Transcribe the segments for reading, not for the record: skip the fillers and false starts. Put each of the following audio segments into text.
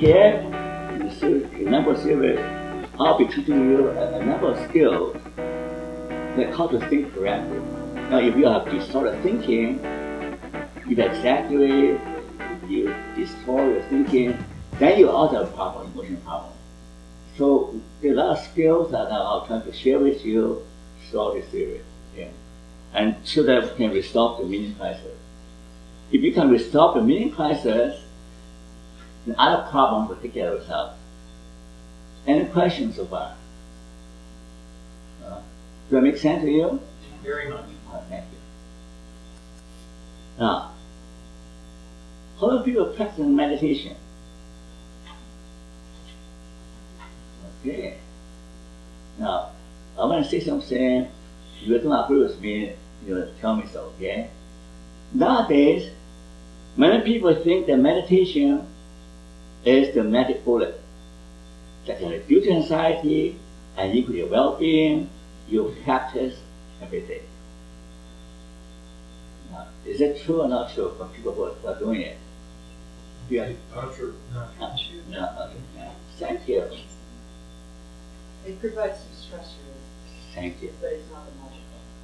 here in the number series, I'll be teaching you a number of skills like how to think correctly. Now, if you have distorted thinking, you exaggerate, you distort your thinking, then you also have a problem, emotional problem. So there are a lot of skills that I'll try to share with you throughout this series. Yeah. And so that we can resolve the meaning crisis. If you can resolve the meaning crisis, then other problems will take care of themselves. Any questions so far? Does that make sense to you? Very much. Thank you. Now, how do people practice meditation? Okay. Now, I want to say something. If you don't agree with me, tell me so, okay? Nowadays, many people think that meditation is the magic bullet that can reduce anxiety and increase your well-being, your practice every day. Now, is that true or not true for people who are doing it? Yeah. Not true. No. Thank you. It provides some stress relief, Thank you. but it's not the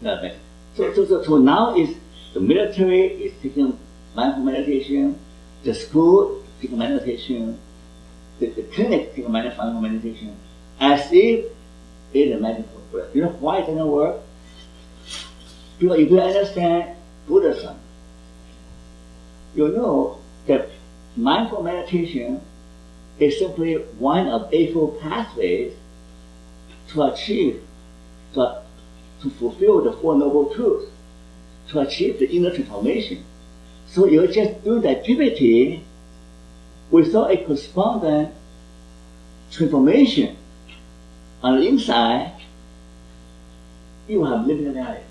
magical. No, so now is the military is taking mindful meditation, the school taking meditation, the clinic taking mindful meditation, as if it's a medical bullet. You know why it doesn't work? Because if you understand Buddhism, you know that mindful meditation is simply one of Eightfold Pathways to achieve, to fulfill the Four Noble Truths, to achieve the inner transformation. So you just do the activity without a corresponding transformation on the inside, you will have limited value.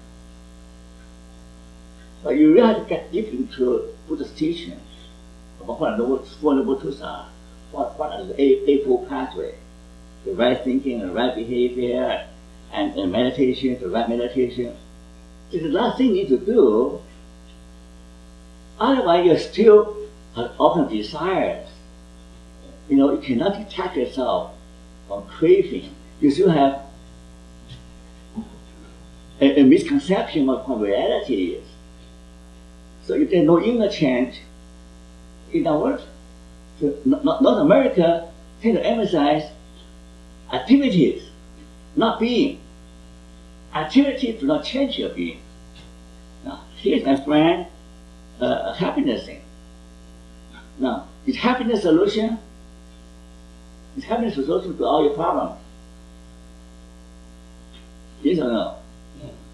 But you really have to get deep into Buddhist teaching about what the Four Noble Truths are, what are the Eightfold Pathways, the right thinking, the right behavior, and meditation, the right meditation. There's a lot of things you need to do. Otherwise, you still have often desires. You cannot detach yourself from craving. You still have a misconception of what reality is. So if there's no inner change, it don't work. So North America tend to emphasize activities, not being. Activities do not change your being. Now, here's my friend, happiness thing. Now, is happiness a solution? Is happiness a solution to all your problems? Yes or no?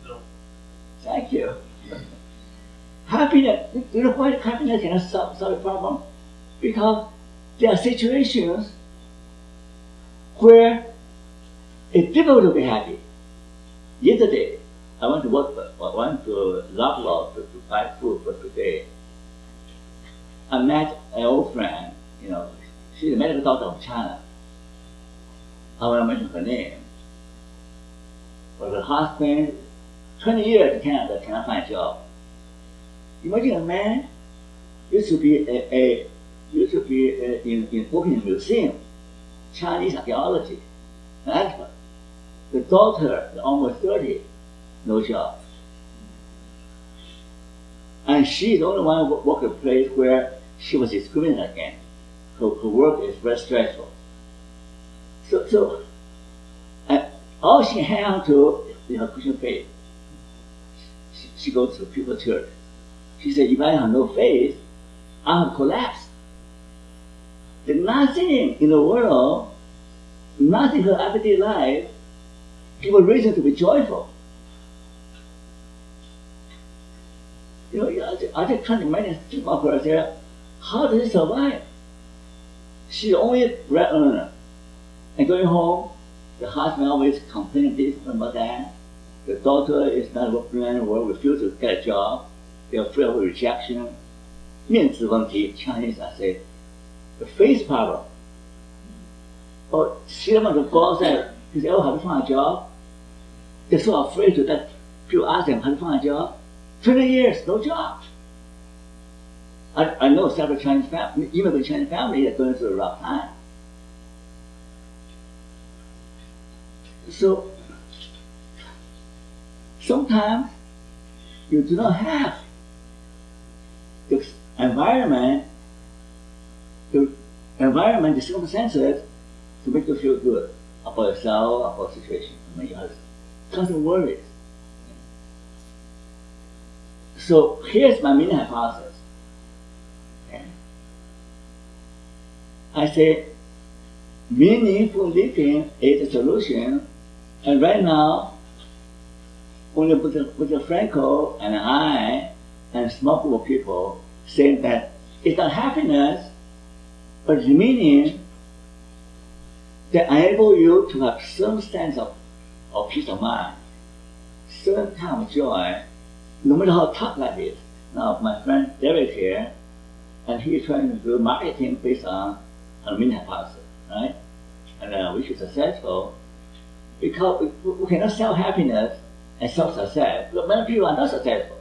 No. Thank you. Happiness, you know why happiness cannot solve a problem? Because there are situations where it's difficult to be happy. Yesterday, I went to Loblaw to buy food for today. I met an old friend, she's a medical doctor of China. I want to mention her name. But her husband, 20 years in Canada, cannot find a job. Imagine a man used to be working in a museum, Chinese archaeology, an expert. The daughter, almost 30, no job. And she's the only one who worked at a place where she was discriminated against. Her work is very stressful. So all she hang on to is her Christian faith. She goes to people church. She said, if I have no faith, I'll collapse. There's nothing in the world, nothing in her everyday life, give a reason to be joyful. I just trying to manage about her there. How does she survive? She's only bread earner. And going home, the husband always complaining this about that. The daughter is not working anymore, refuses to get a job. They're afraid of rejection. 面子问题, Chinese I say, the face problem. Or she doesn't want to go outside. She said, oh, have you found a job? They're so afraid that people ask them, have you found a job? 20 years, no job. I know several Chinese families, even the Chinese family are going through a rough time. So sometimes you do not have the environment, the circumstances to make you feel good about yourself, about the situation. I mean, you have constant worries. So here's my mini hypothesis. Okay. I say meaningful living is the solution, and right now, only with Franco and I and a small group of people saying that it's not happiness, but it's meaning that enable you to have some sense of peace of mind, certain kind of joy, no matter how tough life is. Now, my friend David here, and he's trying to do marketing based on a mini hypothesis, right? And which is successful because we cannot sell happiness and sell success. Look, many people are not successful.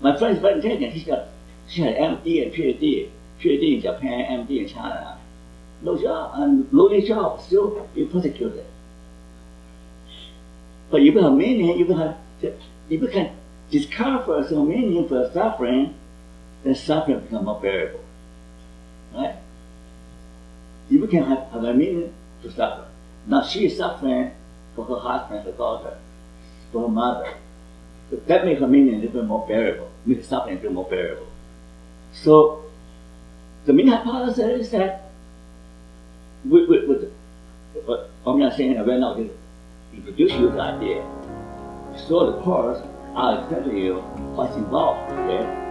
My friend is very intelligent. She had MD and PhD in Japan, MD in China. No job, and losing job, still be persecuted. But if you have meaning, if you can discover some meaning for suffering, then suffering becomes more bearable. Right? If you can have a meaning to suffer. Now she is suffering for her husband, her daughter, for her mother. But that makes her meaning a little bit more bearable, makes suffering a little more bearable. So the main hypothesis is that what I'm saying right now is introduce you the idea. So the course, I'll explain to you what's involved. Okay?